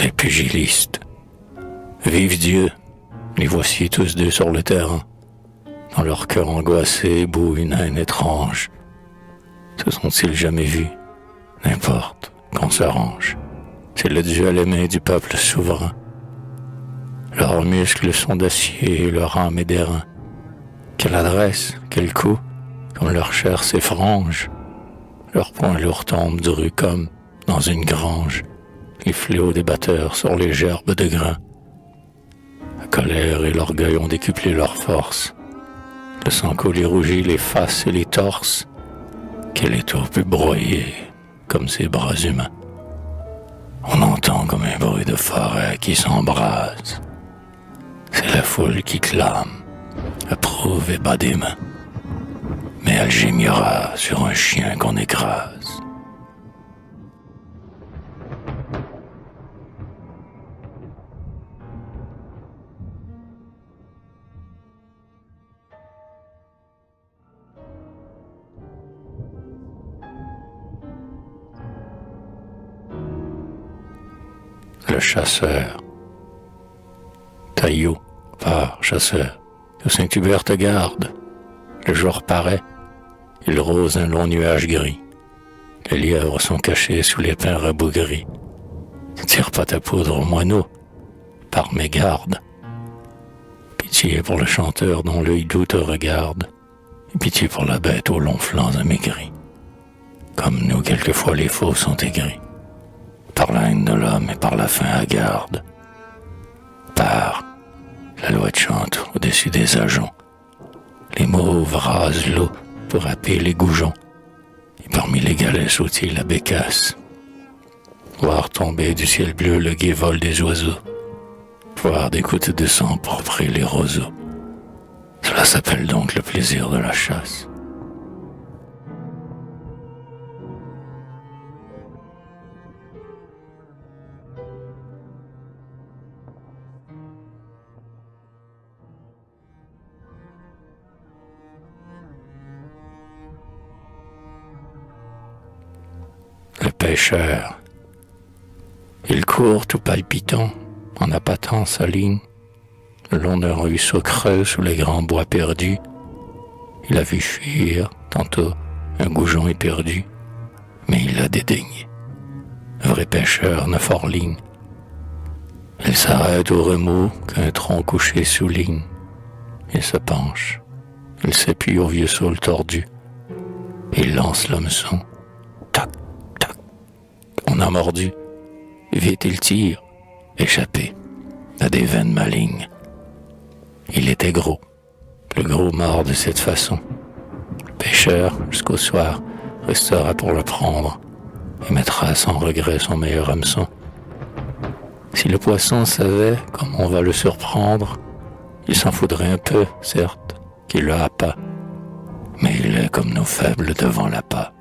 les pugilistes. Vive Dieu, les voici tous deux sur le terrain. Dans leur cœur angoissé bout une haine étrange. Se sont-ils jamais vus? N'importe, qu'on s'arrange. C'est le duel aimé du peuple souverain. Leurs muscles sont d'acier, leur âme est d'airain. Quelle adresse, quel coup, comme leur chair s'effrange. Leurs poings lourds tombent drus comme dans une grange. Les fléaux des batteurs sur les gerbes de grains. La colère et l'orgueil ont décuplé leur force. Le sang coule et rougit les faces et les torses. Quel étau peut broyer comme ces bras humains. On entend comme un bruit de forêt qui s'embrase. C'est la foule qui clame, approuve et bat des mains. Mais elle gémira sur un chien qu'on écrase. Le chasseur. Taillot, part, chasseur, que Saint-Hubert te garde. Le jour paraît, il rose un long nuage gris. Les lièvres sont cachés sous les pins rabougris. Ne tire pas ta poudre au moineau, par mégarde. Pitié pour le chanteur dont l'œil doux te regarde, et pitié pour la bête aux longs flancs amaigris. Comme nous, quelquefois les faux sont aigris, par la haine de l'homme et par la faim hagarde. Par la loi chante au-dessus des ajoncs. Les mauves rasent l'eau pour happer les goujons. Et parmi les galets sautille la bécasse. Voir tomber du ciel bleu le gai vol des oiseaux. Voir des gouttes de sang pourprer les roseaux. Cela s'appelle donc le plaisir de la chasse. Le pêcheur. Il court tout palpitant, en appâtant sa ligne, le long d'un ruisseau creux sous les grands bois perdus. Il a vu fuir, tantôt, un goujon éperdu, mais il l'a dédaigné. Un vrai pêcheur ne forligne. Il s'arrête au remous qu'un tronc couché souligne. Il se penche, il s'appuie au vieux saule tordu, et il lance l'hameçon. Tac, tac, on a mordu. Vite il tire, échappé à des veines malignes. Il était gros, le gros mort de cette façon. Le pêcheur, jusqu'au soir, restera pour le prendre et mettra sans regret son meilleur hameçon. Si le poisson savait comment on va le surprendre, il s'en faudrait un peu, certes, qu'il le happa, mais il est comme nos faibles devant l'appât.